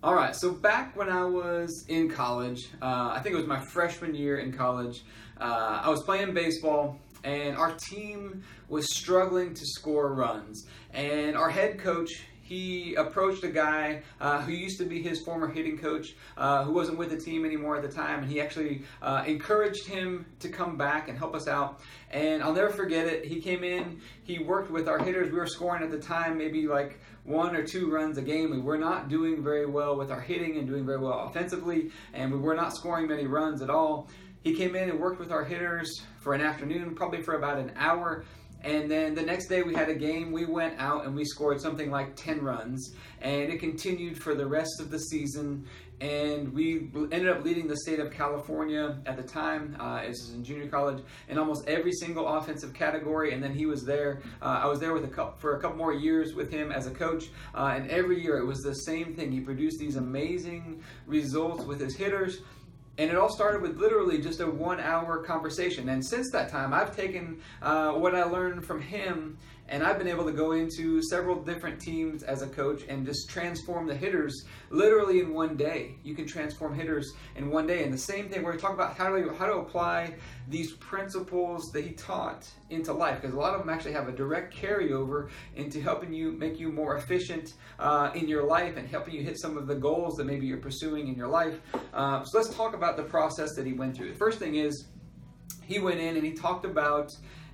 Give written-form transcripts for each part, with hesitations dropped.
All right, so back when I was in college, I think it was my freshman year in college, I was playing baseball and our team was struggling to score runs. And our head coach, he approached a guy who used to be his former hitting coach, who wasn't with the team anymore at the time, and he actually encouraged him to come back and help us out. And I'll never forget it. He came in, he worked with our hitters. We were scoring at the time maybe like 1 or 2 runs a game. We were not doing very well with our hitting and doing very well offensively, and we were not scoring many runs at all. He came in and worked with our hitters for an afternoon, probably for about an hour. And then the next day we had a game. We went out and we scored something like 10 runs. And it continued for the rest of the season. And we ended up leading the state of California at the time. It was in junior college in almost every single offensive category. And then he was there. I was there for a couple more years with him as a coach. And every year it was the same thing. He produced these amazing results with his hitters. And it all started with literally just a 1-hour conversation. And since that time, I've taken what I learned from him, and I've been able to go into several different teams as a coach and just transform the hitters literally in one day. You can transform hitters in one day. And the same thing, we're going to talk about how to apply these principles that he taught into life, because a lot of them actually have a direct carryover into helping you, make you more efficient in your life and helping you hit some of the goals that maybe you're pursuing in your life. So let's talk about the process that he went through. The first thing is, he went in and he talked about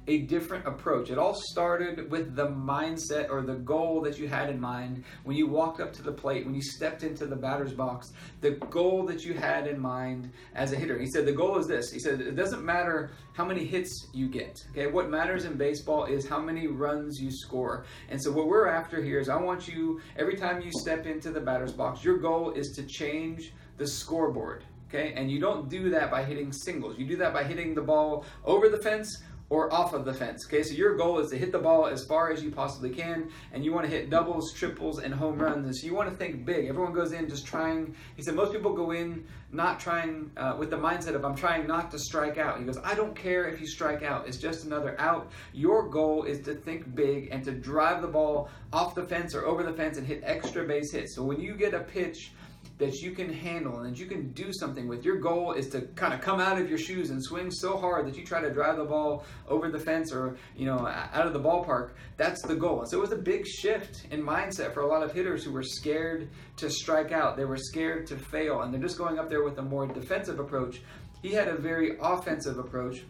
a different approach. It all started with the mindset or the goal that you had in mind when you walked up to the plate, when you stepped into the batter's box, the goal that you had in mind as a hitter. He said the goal is this. He said it doesn't matter how many hits you get. Okay, what matters in baseball is how many runs you score. And so what we're after here is, I want you, every time you step into the batter's box, your goal is to change the scoreboard. Okay, and you don't do that by hitting singles. You do that by hitting the ball over the fence or off of the fence. Okay, so your goal is to hit the ball as far as you possibly can, and you want to hit doubles, triples, and home runs. And so you want to think big. Everyone goes in just trying. He said most people go in not trying with the mindset of, I'm trying not to strike out. He goes, I don't care if you strike out. It's just another out. Your goal is to think big and to drive the ball off the fence or over the fence and hit extra base hits. So when you get a pitch that you can handle and that you can do something with, your goal is to kind of come out of your shoes and swing so hard that you try to drive the ball over the fence or, out of the ballpark. That's the goal. And so it was a big shift in mindset for a lot of hitters who were scared to strike out. They were scared to fail, and they're just going up there with a more defensive approach. He had a very offensive approach,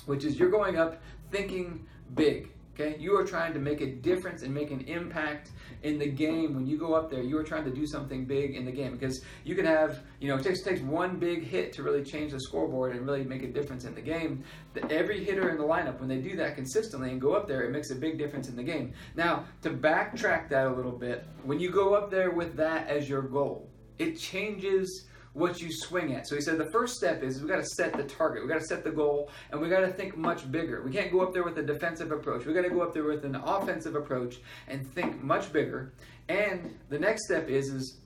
which is you're going up thinking big. Okay, you are trying to make a difference and make an impact in the game. When you go up there, you are trying to do something big in the game, because you can have, it takes one big hit to really change the scoreboard and really make a difference in the game. Every hitter in the lineup, when they do that consistently and go up there, it makes a big difference in the game. Now, to backtrack that a little bit, when you go up there with that as your goal, it changes what you swing at. So he said the first step is we got to set the target, we got to set the goal, and we got to think much bigger. We can't go up there with a defensive approach. We got to go up there with an offensive approach and think much bigger. And the next step is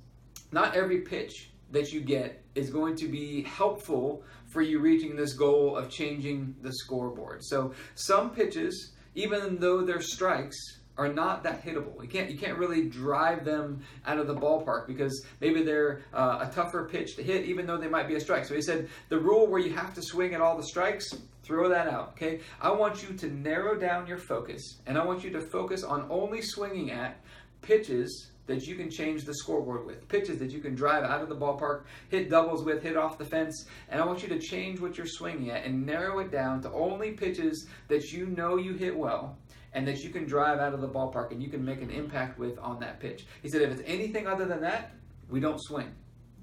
not every pitch that you get is going to be helpful for you reaching this goal of changing the scoreboard. So some pitches, even though they're strikes, are not that hittable. You can't really drive them out of the ballpark because maybe they're a tougher pitch to hit, even though they might be a strike. So he said the rule where you have to swing at all the strikes, throw that out. Okay, I want you to narrow down your focus, and I want you to focus on only swinging at pitches that you can change the scoreboard with, pitches that you can drive out of the ballpark, hit doubles with, hit off the fence. And I want you to change what you're swinging at and narrow it down to only pitches that you know you hit well and that you can drive out of the ballpark and you can make an impact with on that pitch. He said if it's anything other than that, we don't swing.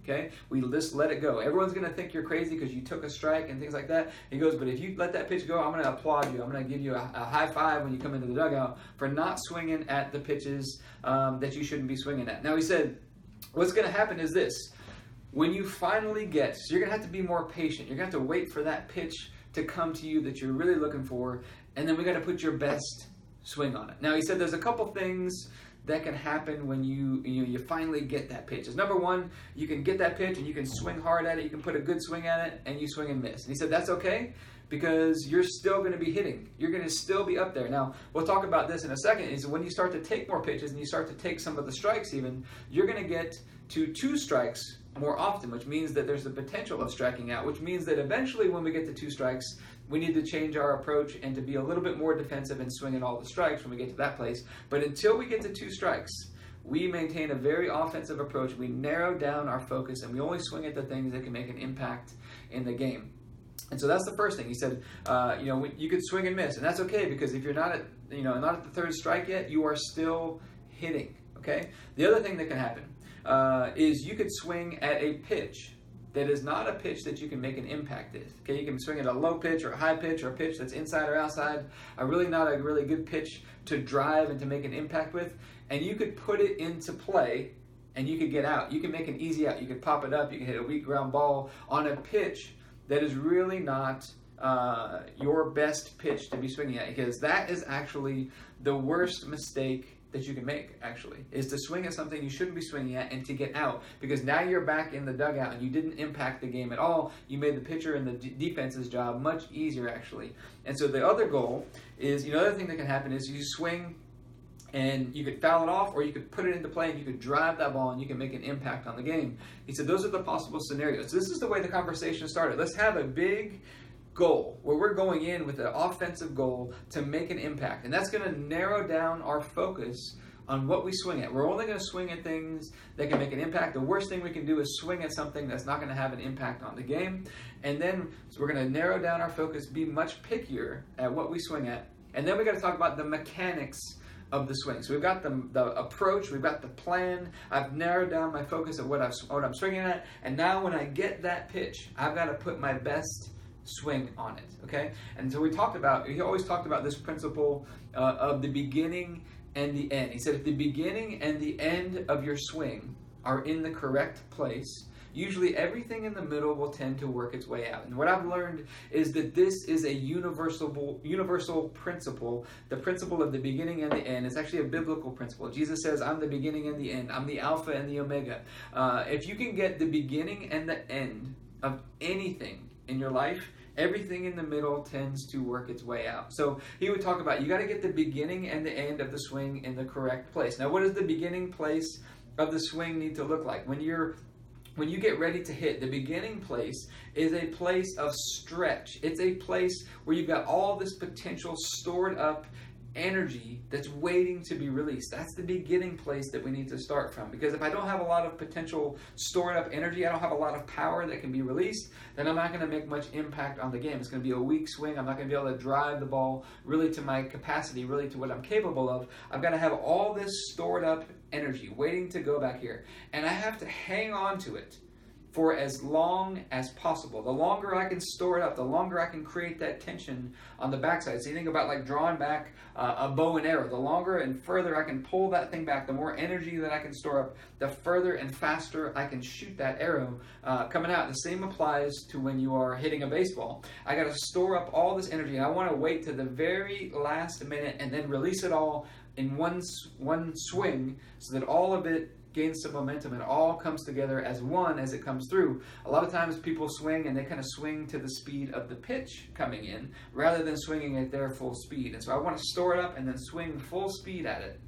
Okay, we just let it go. Everyone's going to think you're crazy because you took a strike and things like that. He goes, but if you let that pitch go, I'm going to applaud you. I'm going to give you a high five when you come into the dugout for not swinging at the pitches that you shouldn't be swinging at. Now he said, what's going to happen is this. When you finally get, so you're going to have to be more patient. You're going to have to wait for that pitch to come to you that you're really looking for, and then we got to put your best swing on it. Now he said there's a couple things that can happen when you finally get that pitch. Is number one, you can get that pitch and you can swing hard at it, you can put a good swing at it, and you swing and miss. And he said that's okay, because you're still going to be hitting. You're going to still be up there. Now, we'll talk about this in a second, is when you start to take more pitches and you start to take some of the strikes even, you're going to get to 2 strikes more often, which means that there's the potential of striking out, which means that eventually when we get to 2 strikes, we need to change our approach and to be a little bit more defensive and swing at all the strikes when we get to that place. But until we get to 2 strikes, we maintain a very offensive approach. We narrow down our focus and we only swing at the things that can make an impact in the game. And so that's the first thing. He said, you could swing and miss, and that's okay, because if you're not at the 3rd strike yet, you are still hitting. Okay. The other thing that can happen is you could swing at a pitch that is not a pitch that you can make an impact with. Okay, you can swing at a low pitch or a high pitch or a pitch that's inside or outside, not a really good pitch to drive and to make an impact with, and you could put it into play and you could get out. You can make an easy out. You could pop it up. You can hit a weak ground ball on a pitch that is really not your best pitch to be swinging at, because that is actually the worst mistake that you can make, actually, is to swing at something you shouldn't be swinging at and to get out, because now you're back in the dugout and you didn't impact the game at all. You made the pitcher and the defense's job much easier, actually. And so the other goal is, the other thing that can happen is you swing and you could foul it off, or you could put it into play and you could drive that ball and you can make an impact on the game. He said those are the possible scenarios. This is the way the conversation started. Let's have a big goal where we're going in with an offensive goal to make an impact, and that's going to narrow down our focus on what we swing at. We're only going to swing at things that can make an impact. The worst thing we can do is swing at something that's not going to have an impact on the game. And then we're going to narrow down our focus, be much pickier at what we swing at, and then we got to talk about the mechanics of the swing. So we've got the approach, we've got the plan. I've narrowed down my focus of what I'm swinging at, and now when I get that pitch, I've got to put my best swing on it, okay? And so he always talked about this principle of the beginning and the end. He said if the beginning and the end of your swing are in the correct place, usually everything in the middle will tend to work its way out. And what I've learned is that this is a universal principle. The principle of the beginning and the end is actually a biblical principle. Jesus says, I'm the beginning and the end. I'm the Alpha and the Omega. If you can get the beginning and the end of anything in your life, everything in the middle tends to work its way out. So he would talk about, you got to get the beginning and the end of the swing in the correct place. Now, what does the beginning place of the swing need to look like? When you get ready to hit, the beginning place is a place of stretch. It's a place where you've got all this potential stored up energy that's waiting to be released. That's the beginning place that we need to start from. Because if I don't have a lot of potential stored up energy, I don't have a lot of power that can be released, then I'm not going to make much impact on the game. It's going to be a weak swing. I'm not going to be able to drive the ball really to my capacity, really to what I'm capable of. I've got to have all this stored up energy waiting to go back here. And I have to hang on to it for as long as possible. The longer I can store it up, the longer I can create that tension on the backside. So you think about like drawing back a bow and arrow. The longer and further I can pull that thing back, the more energy that I can store up, the further and faster I can shoot that arrow coming out. The same applies to when you are hitting a baseball. I got to store up all this energy, and I want to wait to the very last minute and then release it all in one swing so that all of it gains some momentum and all comes together as one as it comes through. A lot of times people swing and they kind of swing to the speed of the pitch coming in rather than swinging at their full speed. And so I want to store it up and then swing full speed at it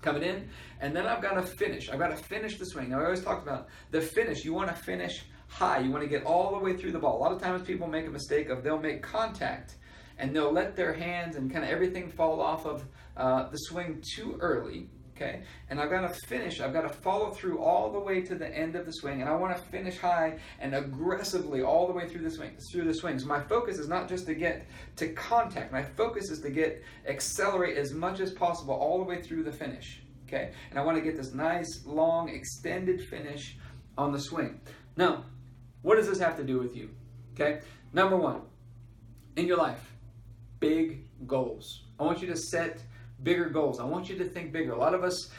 coming in, and then I've got to finish. I've got to finish the swing. Now, I always talked about the finish. You want to finish high. You want to get all the way through the ball. A lot of times people make a mistake of they'll make contact and they'll let their hands and kind of everything fall off of the swing too early. Okay, and I've got to finish. I've got to follow through all the way to the end of the swing, and I want to finish high and aggressively all the way through the swing. So my focus is not just to get to contact. My focus is to accelerate as much as possible all the way through the finish. Okay, and I want to get this nice, long, extended finish on the swing. Now, what does this have to do with you? Okay, number one, in your life, big goals. I want you to set bigger goals. I want you to think bigger. A lot of us,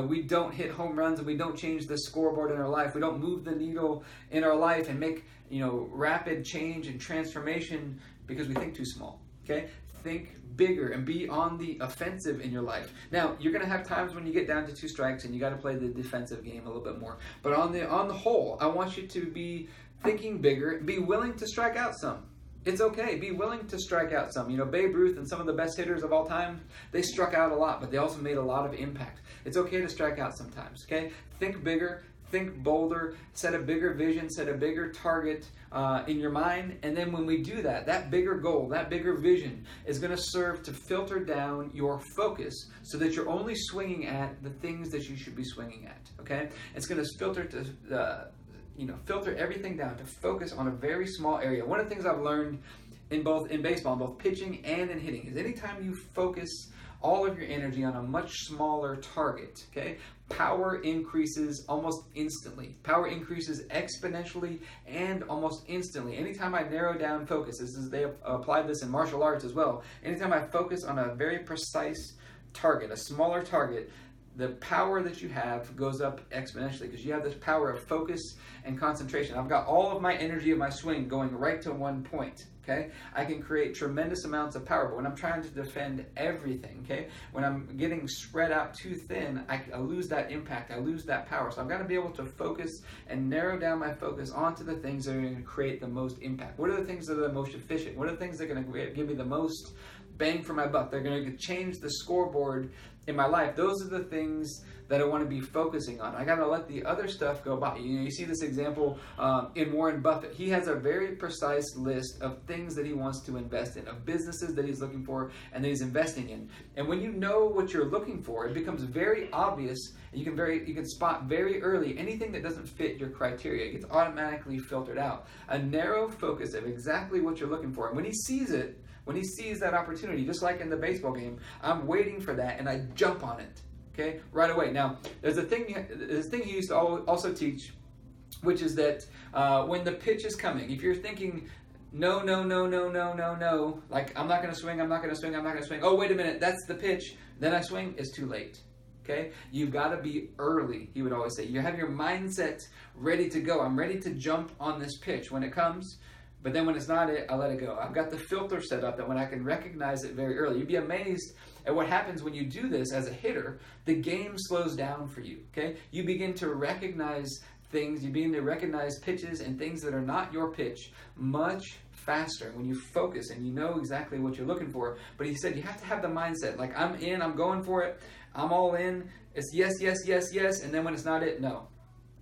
we don't hit home runs and we don't change the scoreboard in our life. We don't move the needle in our life and make, rapid change and transformation because we think too small. Okay? think bigger and be on the offensive in your life. Now, you're going to have times when you get down to 2 strikes and you got to play the defensive game a little bit more. But on the whole, I want you to be thinking bigger, be willing to strike out some. It's okay. Be willing to strike out some. You know, Babe Ruth and some of the best hitters of all time, they struck out a lot, but they also made a lot of impact. It's okay to strike out sometimes, okay? Think bigger, think bolder, set a bigger vision, set a bigger target in your mind. And then when we do that, that bigger goal, that bigger vision is going to serve to filter down your focus so that you're only swinging at the things that you should be swinging at, okay? It's going to filter to filter everything down to focus on a very small area. One of the things I've learned in baseball, in both pitching and in hitting, is anytime you focus all of your energy on a much smaller target, okay, power increases almost instantly. Power increases exponentially and almost instantly. Anytime I narrow down focus, they applied this in martial arts as well. Anytime I focus on a very precise target, a smaller target, the power that you have goes up exponentially because you have this power of focus and concentration. I've got all of my energy of my swing going right to one point, okay? I can create tremendous amounts of power, but when I'm trying to defend everything, okay, when I'm getting spread out too thin, I lose that impact, I lose that power. So I've got to be able to focus and narrow down my focus onto the things that are going to create the most impact. What are the things that are the most efficient? What are the things that are going to give me the most bang for my buck? They're going to change the scoreboard in my life. Those are the things that I want to be focusing on. I got to let the other stuff go by. You see this example in Warren Buffett. He has a very precise list of things that he wants to invest in, of businesses that he's looking for and that he's investing in. And when you know what you're looking for, it becomes very obvious. You can spot very early anything that doesn't fit your criteria. It gets automatically filtered out. A narrow focus of exactly what you're looking for. And when he sees it, when he sees that opportunity, just like in the baseball game, I'm waiting for that and I jump on it, okay, right away. Now, there's a thing he used to also teach, which is that when the pitch is coming, if you're thinking, no, like I'm not going to swing, oh, wait a minute, that's the pitch, then I swing, it's too late. Okay, you've got to be early, he would always say. You have your mindset ready to go. I'm ready to jump on this pitch when it comes. But then when it's not it, I let it go. I've got the filter set up that when I can recognize it very early. You'd be amazed at what happens when you do this as a hitter. The game slows down for you, okay? You begin to recognize things. You begin to recognize pitches and things that are not your pitch much faster when you focus and you know exactly what you're looking for. But he said you have to have the mindset, like I'm in, I'm going for it, I'm all in. It's yes, and then when it's not it, no.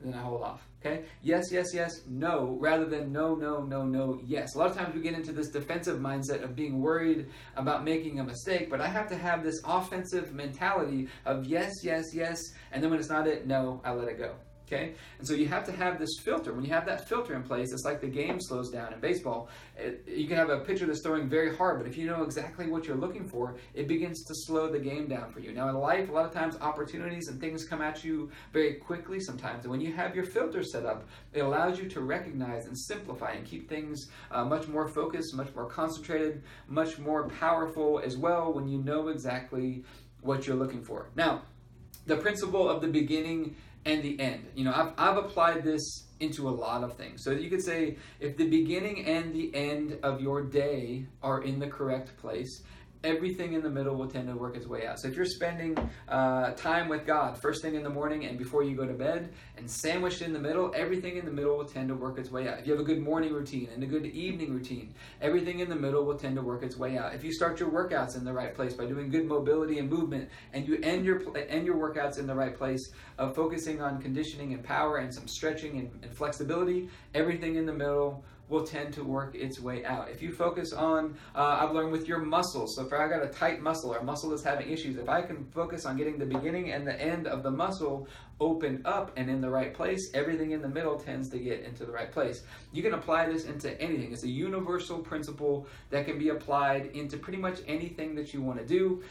And then I hold off. Okay? Yes, no, rather than no, yes. A lot of times we get into this defensive mindset of being worried about making a mistake, but I have to have this offensive mentality of yes, and then when it's not it, no, I let it go. Okay? And so you have to have this filter. When you have that filter in place, it's like the game slows down in baseball. You can have a pitcher that's throwing very hard, but if you know exactly what you're looking for, it begins to slow the game down for you. Now in life, a lot of times opportunities and things come at you very quickly sometimes. And when you have your filter set up, it allows you to recognize and simplify and keep things much more focused, much more concentrated, much more powerful as well when you know exactly what you're looking for. Now, the principle of the beginning and the end. You know, I've applied this into a lot of things. So you could say if the beginning and the end of your day are in the correct place, everything in the middle will tend to work its way out. So if you're spending time with God first thing in the morning and before you go to bed and sandwiched in the middle, everything in the middle will tend to work its way out. If you have a good morning routine and a good evening routine, everything in the middle will tend to work its way out. If you start your workouts in the right place by doing good mobility and movement, and you end your workouts in the right place of focusing on conditioning and power and some stretching and flexibility, everything in the middle will tend to work its way out. If you focus on, I've learned with your muscles, so if I got a tight muscle or a muscle that's having issues, if I can focus on getting the beginning and the end of the muscle open up and in the right place, everything in the middle tends to get into the right place. You can apply this into anything. It's a universal principle that can be applied into pretty much anything that you want to do.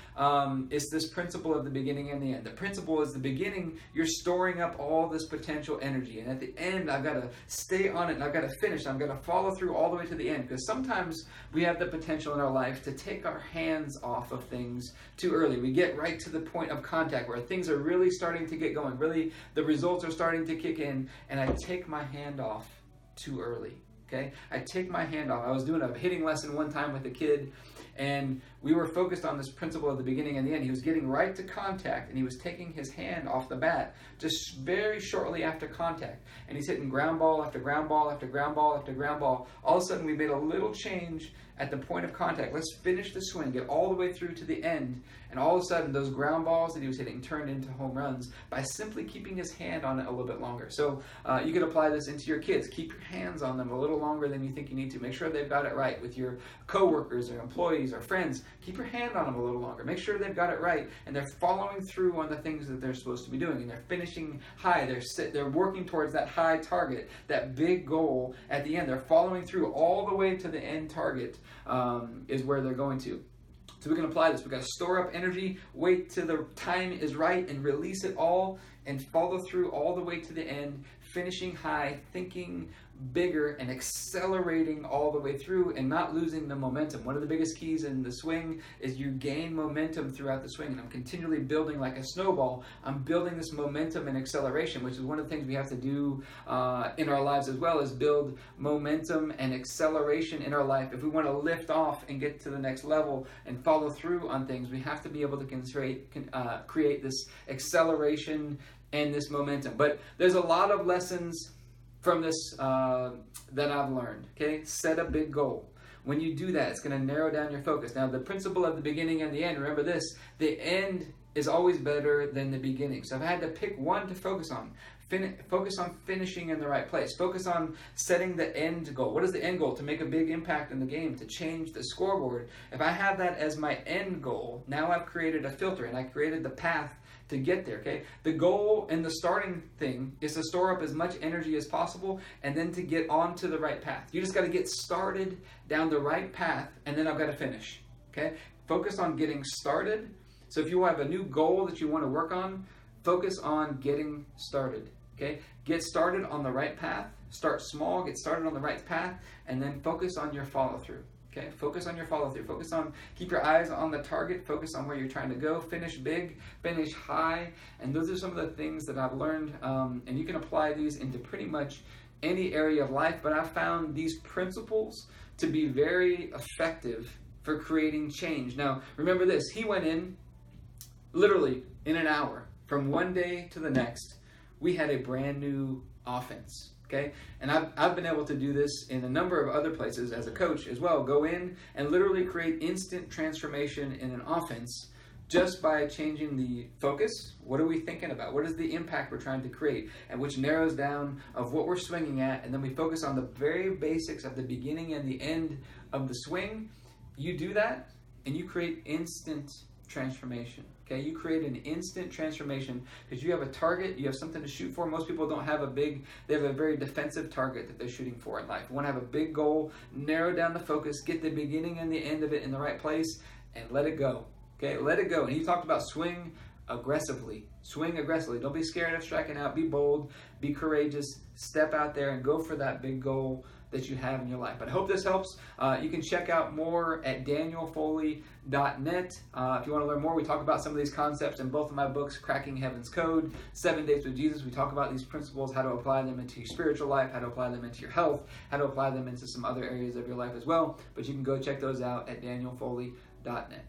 It's this principle of the beginning and the end. The principle is the beginning, you're storing up all this potential energy, and at the end, I've got to stay on it, and I've got to finish, I've got to follow through all the way to the end, because sometimes we have the potential in our life to take our hands off of things too early. We get right to the point of contact where things are really starting to get going, really the results are starting to kick in, and I take my hand off too early. Okay, I take my hand off. I was doing a hitting lesson one time with a kid, And we were focused on this principle at the beginning and the end. He was getting right to contact, and he was taking his hand off the bat just very shortly after contact. And he's hitting ground ball after ground ball after ground ball after ground ball. All of a sudden, we made a little change at the point of contact. Let's finish the swing, get all the way through to the end. And all of a sudden, those ground balls that he was hitting turned into home runs by simply keeping his hand on it a little bit longer. So you could apply this into your kids. Keep your hands on them a little longer than you think you need to. Make sure they've got it right with your coworkers or employees or friends. Keep your hand on them a little longer. Make sure they've got it right and they're following through on the things that they're supposed to be doing, and they're finishing high. They're working towards that high target, that big goal at the end. They're following through all the way to the end target is where they're going to. So we can apply this. We've got to store up energy, wait till the time is right, and release it all, and follow through all the way to the end, finishing high, thinking bigger, and accelerating all the way through, and not losing the momentum. One of the biggest keys in the swing is you gain momentum throughout the swing, and I'm continually building like a snowball. I'm building this momentum and acceleration, which is one of the things we have to do in our lives as well, is build momentum and acceleration in our life. If we want to lift off and get to the next level and follow through on things, we have to be able to create this acceleration and this momentum. But there's a lot of lessons from this that I've learned. Okay, set a big goal. When you do that, it's going to narrow down your focus. Now, the principle of the beginning and the end, remember this, the end is always better than the beginning. So if I had to pick one to focus on, focus on finishing in the right place. Focus on setting the end goal. What is the end goal? To make a big impact in the game, to change the scoreboard. If I have that as my end goal, now I've created a filter, and I created the path to get there, okay? The goal and the starting thing is to store up as much energy as possible and then to get onto the right path. You just got to get started down the right path, and then I've got to finish, okay? Focus on getting started. So if you have a new goal that you want to work on, focus on getting started, okay? Get started on the right path. Start small, get started on the right path, and then focus on your follow-through. Okay, focus on your follow-through. Focus on, keep your eyes on the target. Focus on where you're trying to go. Finish big, finish high. And those are some of the things that I've learned. And you can apply these into pretty much any area of life. But I've found these principles to be very effective for creating change. Now, remember this. He went in literally in an hour. From one day to the next, we had a brand new offense. Okay, and I've been able to do this in a number of other places as a coach as well. Go in and literally create instant transformation in an offense just by changing the focus. What are we thinking about? What is the impact we're trying to create? And which narrows down of what we're swinging at. And then we focus on the very basics of the beginning and the end of the swing. You do that and you create instant transformation. Okay, you create an instant transformation because you have a target, you have something to shoot for. Most people don't have they have a very defensive target that they're shooting for in life. You want to have a big goal, narrow down the focus, get the beginning and the end of it in the right place, and let it go. Okay, let it go. And he talked about swing aggressively. Swing aggressively. Don't be scared of striking out. Be bold, be courageous, step out there and go for that big goal that you have in your life. But I hope this helps. You can check out more at danielfoley.net. If you want to learn more, we talk about some of these concepts in both of my books, Cracking Heaven's Code, 7 Days with Jesus. We talk about these principles, how to apply them into your spiritual life, how to apply them into your health, how to apply them into some other areas of your life as well. But you can go check those out at danielfoley.net.